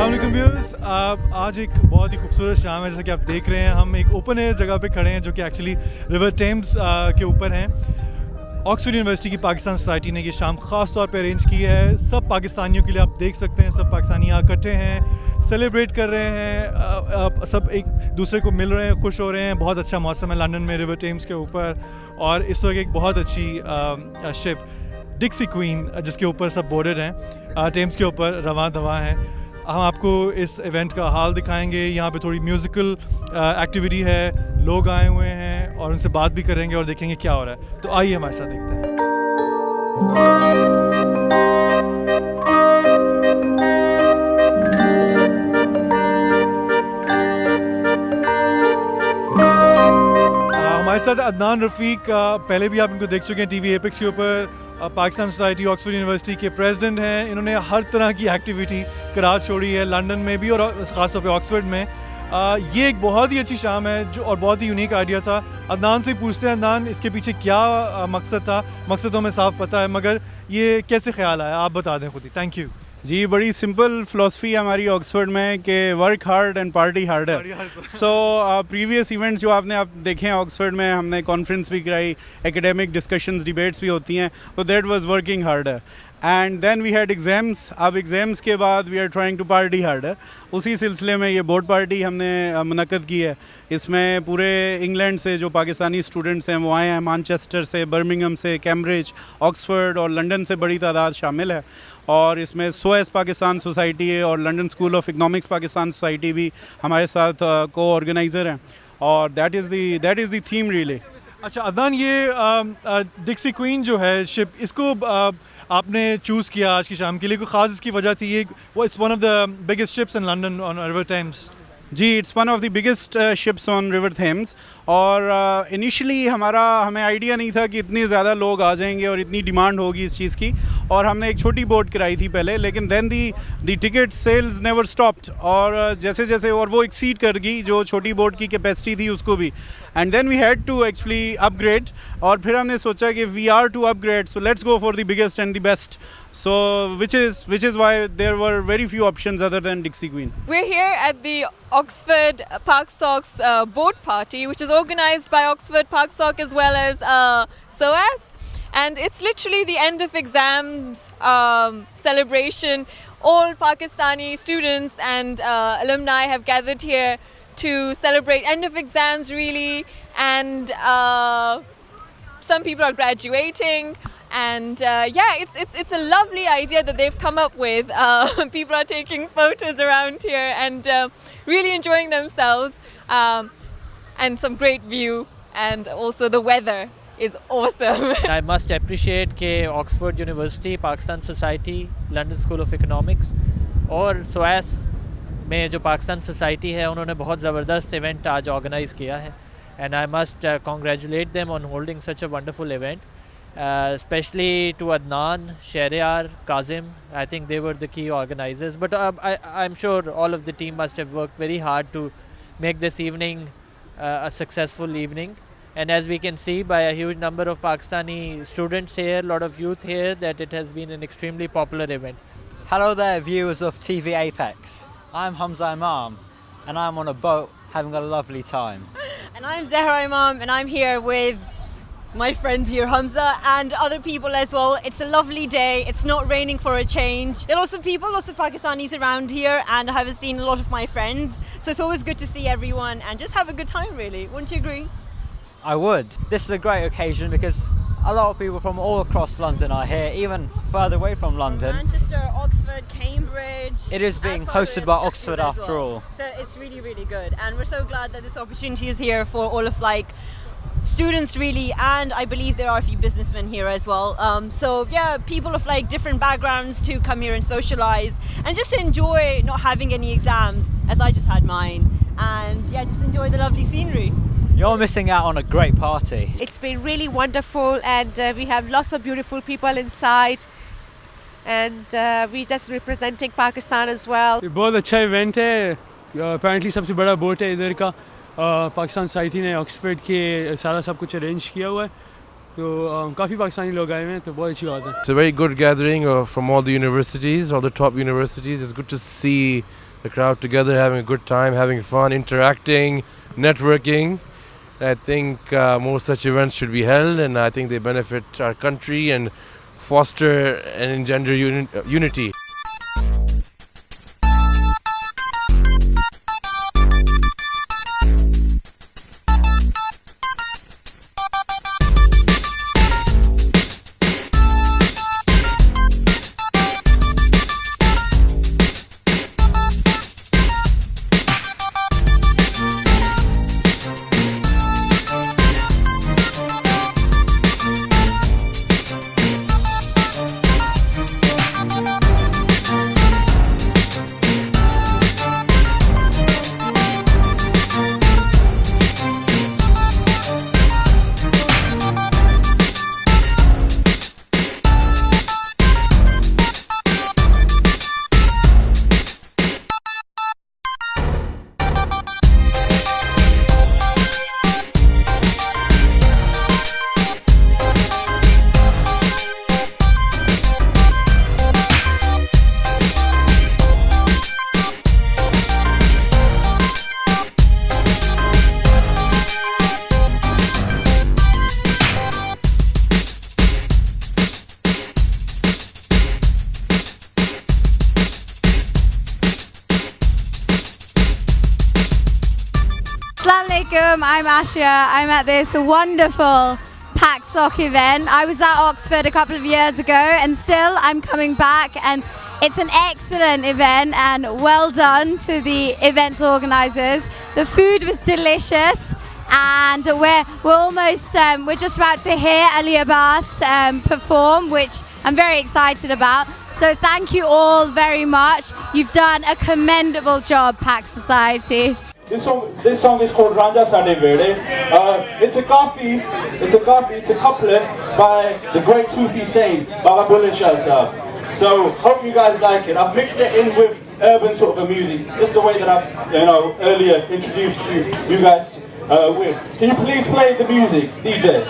अस्सलाम वालेकुम व्यूअर्स, आज एक बहुत ही खूबसूरत शाम है। जैसा कि आप देख रहे हैं, हम एक ओपन एयर जगह पे खड़े हैं जो कि एक्चुअली रिवर टेम्स के ऊपर हैं। ऑक्सफोर्ड यूनिवर्सिटी की पाकिस्तान सोसाइटी ने ये शाम ख़ास तौर पे अरेंज की है सब पाकिस्तानियों के लिए। आप देख सकते हैं सब पाकिस्तानी यहाँ इकट्ठे हैं, सेलिब्रेट कर रहे हैं, सब एक दूसरे को मिल रहे हैं, खुश हो रहे हैं। बहुत अच्छा मौसम है लंदन में रिवर टेम्स के ऊपर, और इस वक्त एक बहुत अच्छी शिप डिक्सी क्वीन जिसके ऊपर सब बोर्डेड हैं, टेम्स के ऊपर रवां दवा हैं। हम आपको इस इवेंट का हाल दिखाएंगे। यहाँ पे थोड़ी म्यूज़िकल एक्टिविटी है, लोग आए हुए हैं और उनसे बात भी करेंगे और देखेंगे क्या हो रहा है। तो आइए हमारे साथ देखते हैं। हमारे साथ अदनान रफ़ीक, पहले भी आप इनको देख चुके हैं TVapex के ऊपर, पाकिस्तान सोसाइटी ऑक्सफोर्ड यूनिवर्सिटी के प्रेसिडेंट हैं। इन्होंने हर तरह की एक्टिविटी करा छोड़ी है लंदन में भी और ख़ास तौर पे ऑक्सफोर्ड में। ये एक बहुत ही अच्छी शाम है जो और बहुत ही यूनिक आइडिया था। अदनान से पूछते हैं, अदनान इसके पीछे क्या मकसद था? मकसद तो हमें साफ पता है, मगर ये कैसे ख्याल आया आप बता दें खुद ही। थैंक यू जी। बड़ी सिंपल फ़िलासफ़ी है हमारी ऑक्सफोर्ड में कि work hard and party harder. So previous events जो आपने देखे हैं ऑक्सफोर्ड में, हमने कॉन्फ्रेंस भी कराई, एकेडमिक डिस्कशंस डिबेट्स भी होती हैं, तो that was working harder. And then we had exams. अब एग्ज़ाम्स के बाद we are trying to party harder. उसी सिलसिले में ये बोर्ड पार्टी हमने मुनक़्क़द की है। इसमें पूरे इंग्लैंड से जो पाकिस्तानी स्टूडेंट्स हैं वो आए हैं, मानचेस्टर से, बर्मिंघम से, कैम्ब्रिज, ऑक्सफोर्ड और लंदन से बड़ी तादाद शामिल है। और इसमें SOAS पाकिस्तान सोसाइटी है और London school of economics Pakistan society भी हमारे साथ को ऑर्गेनाइज़र हैं, और that is the theme really. अच्छा अदनान, ये डिक्सी क्वीन जो है शिप, इसको आपने चूज़ किया आज की शाम के लिए, कोई ख़ास इसकी वजह थी? ये it's one of the biggest ships in London on river Thames. जी, it's one of the biggest ships on river Thames. और इनिशियली हमें आइडिया नहीं था कि इतने ज़्यादा लोग आ जाएंगे और इतनी डिमांड होगी इस चीज़ की। और हमने एक छोटी बोट कराई थी पहले, लेकिन देन दी टिकट सेल्स नेवर स्टॉप्ड, और जैसे जैसे और वो एक्सीड कर गई जो छोटी बोट की कैपेसिटी थी उसको भी। And then we had to actually upgrade, और फिर हमने सोचा कि we are to upgrade, so let's go for the biggest and the best. So which is why there were very few options other than Dixie Queen. We're here at the Oxford Park Sox boat party, which is organised by Oxford Park Soc as well as SOAS, and it's literally the end of exams celebration. All Pakistani students and alumni have gathered here to celebrate end of exams really, and some people are graduating. And it's a lovely idea that they've come up with. People are taking photos around here and really enjoying themselves, and some great view, and also the weather is awesome. I must appreciate कि Oxford University, Pakistan Society, London School of Economics और SOAS में जो Pakistan society है उन्होंने बहुत ज़बरदस्त event आज organise किया है, and I must congratulate them on holding such a wonderful event. Especially to Adnan, Shahryar, Kazim. I think they were the key organizers. But I'm sure all of the team must have worked very hard to make this evening a successful evening. And as we can see by a huge number of Pakistani students here, a lot of youth here, that it has been an extremely popular event. Hello there, viewers of TVapex. I'm Hamza Imam, and I'm on a boat having a lovely time. And I'm Zahra Imam, and I'm here with my friend here, Hamza, and other people as well. It's a lovely day. It's not raining for a change. There are lots of people, lots of Pakistanis around here, and I have seen a lot of my friends. So it's always good to see everyone and just have a good time, really. Wouldn't you agree? I would. This is a great occasion because a lot of people from all across London are here, even further away from London. Manchester, Oxford, Cambridge. It is being hosted by Oxford after all. So it's really, really good. And we're so glad that this opportunity is here for all of students really, and I believe there are a few businessmen here as well. So yeah, people of different backgrounds to come here and socialize and just enjoy not having any exams, as I just had mine, and yeah, just enjoy the lovely scenery. You're missing out on a great party. It's been really wonderful, and we have lots of beautiful people inside, and we just representing Pakistan as well. बहुत अच्छा event है। apparently सबसे बड़ा boat है इधर का। Pakistan society ने Oxford के सारा सब कुछ अरेंज किया हुआ है, तो काफ़ी पाकिस्तानी लोग आए हुए हैं, तो बहुत अच्छी बात है। It's a very good gathering from all the universities, all the top universities. It's good to see the crowd together, having a good time, having fun, interacting, networking. I think more such events should be held, and I think they benefit our country and foster and engender unity. Assalamu alaikum, I'm Ashia. I'm at this wonderful PAXOC event. I was at Oxford a couple of years ago and still I'm coming back, and it's an excellent event and well done to the event organisers. The food was delicious and we're just about to hear Ali Abbas perform, which I'm very excited about. So thank you all very much. You've done a commendable job, Pax Society. This song is called Ranja Sade Vede. It's a couplet by the great Sufi saint Baba Bulleh Shah Sahab. So hope you guys like it. I've mixed it in with urban sort of a music, just the way that I've earlier introduced you guys with. Can you please play the music, DJ?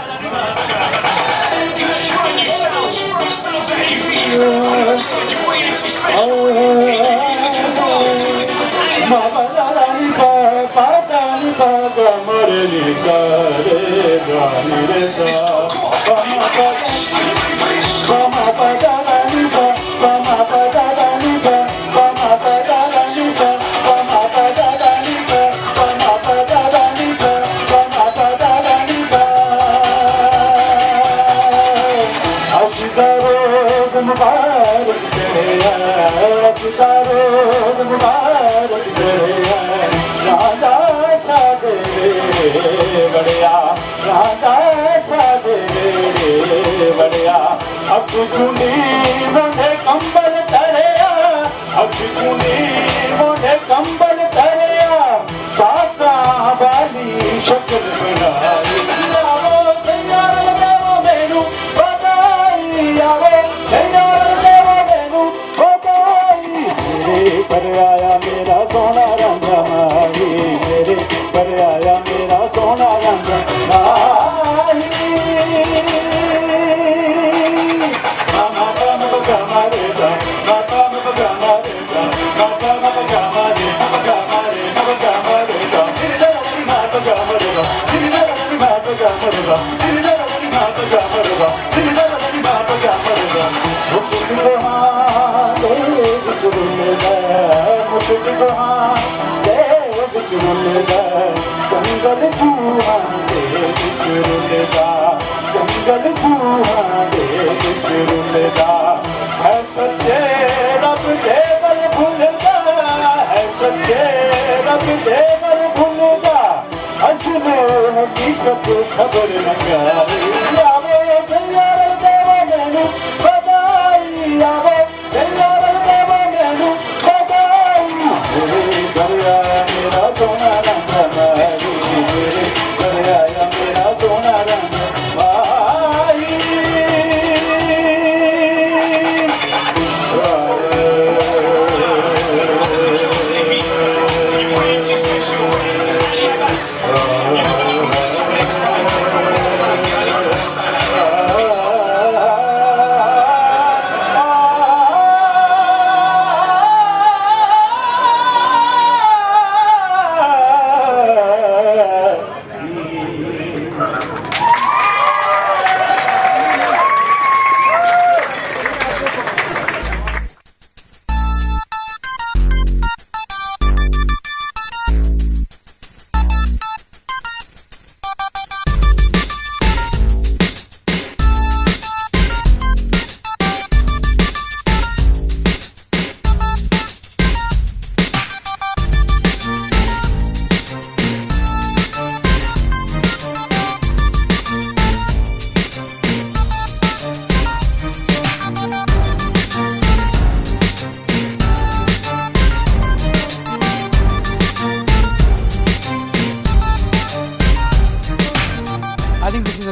Next time.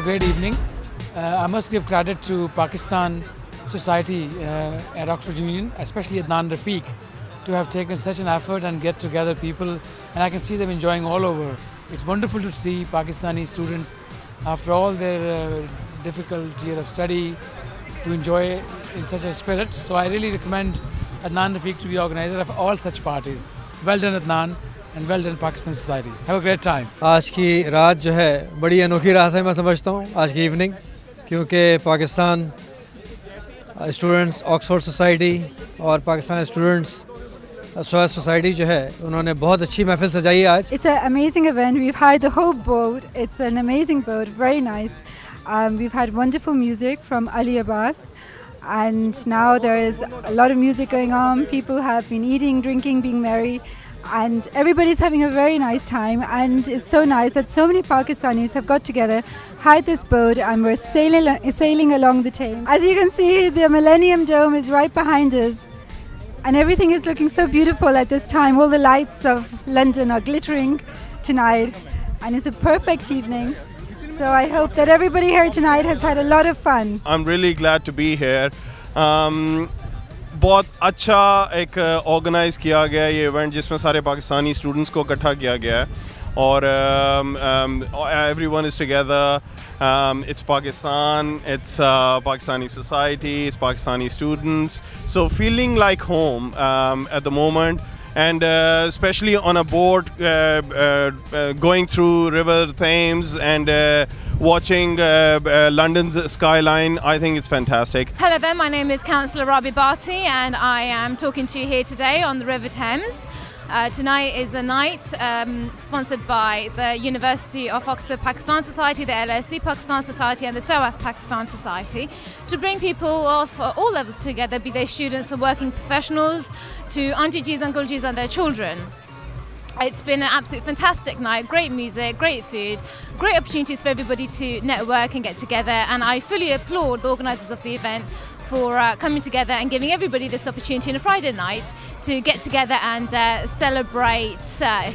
great evening. I must give credit to Pakistan Society at Oxford Union, especially Adnan Rafiq, to have taken such an effort and get together people, and I can see them enjoying all over. It's wonderful to see Pakistani students, after all their difficult year of study, to enjoy in such a spirit. So I really recommend Adnan Rafiq to be organizer of all such parties. Well done Adnan, and well done Pakistan Society. Have a great time. आज की रात जो है बड़ी अनोखी रात है, मैं समझता हूँ आज की इवनिंग, क्योंकि पाकिस्तान स्टूडेंट्स ऑक्सफोर्ड सोसाइटी और पाकिस्तान स्टूडेंट्स SOAS सोसाइटी जो है उन्होंने बहुत अच्छी महफिल सजाई है आज. It's an amazing event. We've hired the whole boat. It's an amazing boat, very nice. We've had wonderful music from Ali Abbas, and now there is a lot of music going on. People have been eating, drinking, being merry, and everybody's having a very nice time. And it's so nice that so many Pakistanis have got together, hired this boat, and we're sailing along the Thames. As you can see, the Millennium Dome is right behind us, and everything is looking so beautiful at this time. All the lights of London are glittering tonight, and it's a perfect evening. So I hope that everybody here tonight has had a lot of fun. I'm really glad to be here. बहुत अच्छा एक organise किया गया ये event, जिसमें सारे Pakistani students को इकट्ठा किया गया है, और everyone is together. It's Pakistan, it's Pakistani society, it's Pakistani students, so feeling like home at the moment. And especially on a boat going through River Thames and watching London's skyline, I think it's fantastic. Hello there, my name is Councillor Rabi Bharti, and I am talking to you here today on the River Thames. Tonight is a night sponsored by the University of Oxford Pakistan Society, the LSE Pakistan Society and the SOAS Pakistan Society, to bring people of all levels together, be they students or working professionals, to Auntie G's, Uncle G's and their children. It's been an absolute fantastic night, great music, great food, great opportunities for everybody to network and get together, and I fully applaud the organisers of the event for coming together and giving everybody this opportunity on a Friday night to get together and celebrate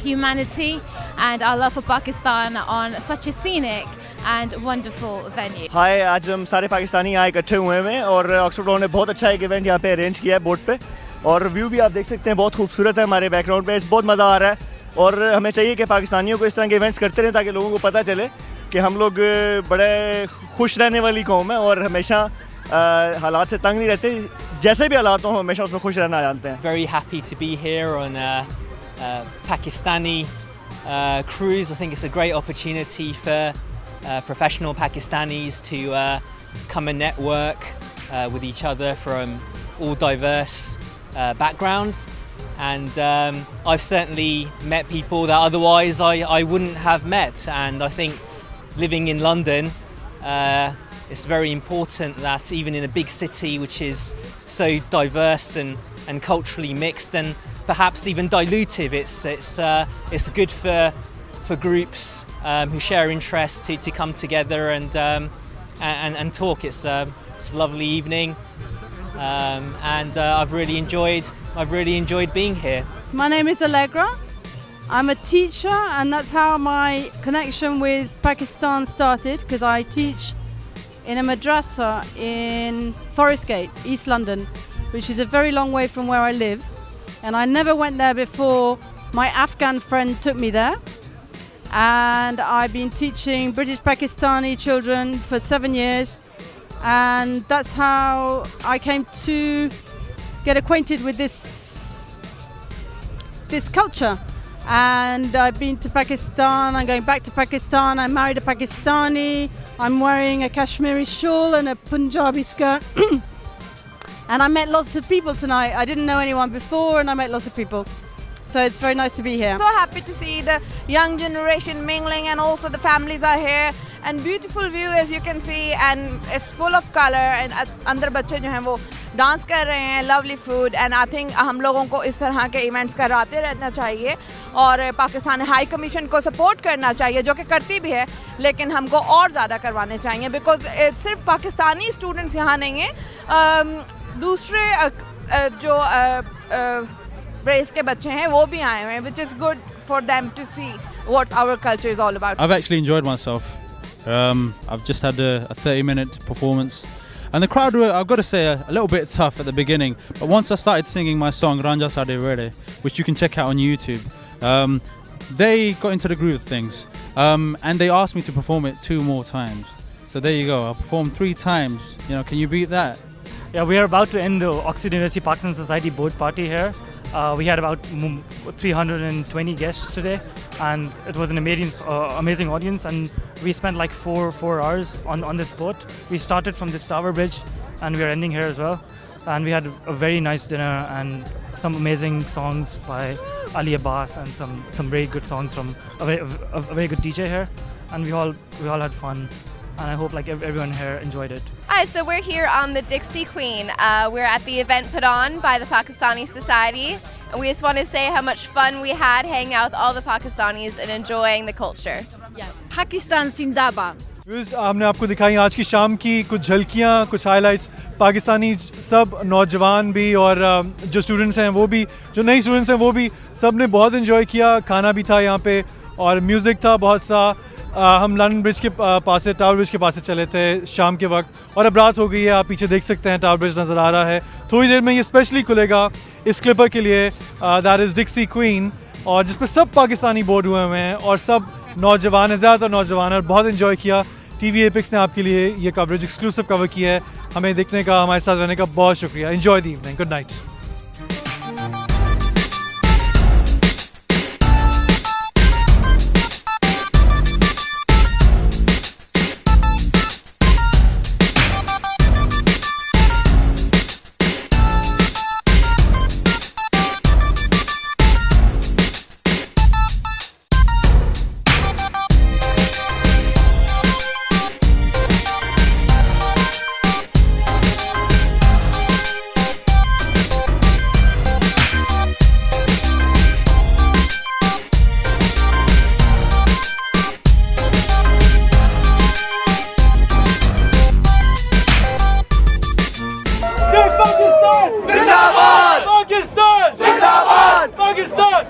humanity and our love for Pakistan on such a scenic and wonderful venue. Hi, आज हम सारे पाकिस्तानी यहाँ इकट्ठे हुए हैं और Oxford ने बहुत अच्छा एक इवेंट यहाँ पे अरेंज किया है बोट पे, और व्यू भी आप देख सकते हैं बहुत खूबसूरत है हमारे बैकग्राउंड पे, बहुत मज़ा आ रहा है. और हमें चाहिए कि पाकिस्तानियों को इस तरह के इवेंट्स करते रहें ताकि लोगों को पता चले कि हम लोग बड़े खुश रहने वाली कौम है और हमेशा हालात से तंग नहीं रहते, जैसे भी हालात हों हमेशा उसमें खुश रहना जानते हैं. Very happy to be here on a Pakistani cruise. I think it's a great opportunity for professional Pakistanis to come and network with each other from all diverse backgrounds, and I've certainly met people that otherwise I wouldn't have met, and I think living in London it's very important that even in a big city which is so diverse and culturally mixed and perhaps even dilutive, it's good for groups who share interests to come together and talk. It's a lovely evening, and I've really enjoyed being here. My name is Allegra. I'm a teacher, and that's how my connection with Pakistan started, because I teach in a madrasa in Forest Gate, East London, which is a very long way from where I live, and I never went there before my Afghan friend took me there. And I've been teaching British Pakistani children for 7 years, and that's how I came to get acquainted with this culture. And I've been to Pakistan, I'm going back to Pakistan, I married a Pakistani, I'm wearing a Kashmiri shawl and a Punjabi skirt. And I met lots of people tonight. I didn't know anyone before, and I met lots of people. So it's very nice to be here. So happy to see the young generation mingling, and also the families are here, and beautiful view as you can see, and it's full of color, and अंदर बच्चे जो हैं वो dance कर रहे हैं, lovely food, and I think हम लोगों को इस तरह के इवेंट्स कराते रहना चाहिए और पाकिस्तान हाई कमीशन को सपोर्ट करना चाहिए, जो कि करती भी है, लेकिन हमको और ज़्यादा करवाने चाहिए, बिकॉज सिर्फ पाकिस्तानी स्टूडेंट्स यहाँ नहीं हैं, दूसरे जो race के बच्चे हैं वो भी आए हुए हैं, which is good for them to see what our culture is all about. I've actually enjoyed myself. I've just had a 30-minute performance. And the crowd were, I've got to say, a little bit tough at the beginning. But once I started singing my song, Ranja Sade Vere, which you can check out on YouTube, they got into the groove of things. And they asked me to perform it 2 more times. So there you go, I performed 3 times. You know, can you beat that? Yeah, we are about to end the Oxford University Pakistan Society boat party here. We had about 320 guests today, and it was an amazing audience. And we spent like 4 hours on this boat. We started from this Tower Bridge, and we are ending here as well. And we had a very nice dinner and some amazing songs by Ali Abbas and some very good songs from a very good DJ here. And we all had fun. And I hope like everyone here enjoyed it. Hi, so we're here on the Dixie Queen. We're at the event put on by the Pakistani Society. And we just want to say how much fun we had hanging out with all the Pakistanis and enjoying the culture. Pakistan Zindabad. हमने आपको दिखाई आज की शाम की कुछ झलकियाँ, कुछ highlights. Pakistani सब नौजवान भी और जो स्टूडेंट्स हैं वो भी, जो नई स्टूडेंट्स हैं वो भी, सब ने बहुत एंजॉय किया। खाना भी था यहाँ पे और म्यूज़िक था बहुत सा। हम लंदन ब्रिज के पास से, टावर ब्रिज के पास से चले थे शाम के वक्त और अब रात हो गई है। आप पीछे देख सकते हैं टावर ब्रिज नज़र आ रहा है। थोड़ी देर में ये स्पेशली खुलेगा इस क्लिपर के लिए, दैट इज़ डिक्सी क्वीन, और जिस पर सब पाकिस्तानी बोर्ड हुए हैं और सब नौजवान हैं, ज़्यादातर नौजवान, और बहुत इन्जॉय किया। TVapex ने आपके लिए ये कवरेज एक्सक्लूसिव कवर किया है। हमें देखने का, हमारे साथ रहने का बहुत शुक्रिया। Enjoy the evening, good night. Pakistan! Zindabad! Pakistan! Zindabad! Pakistan!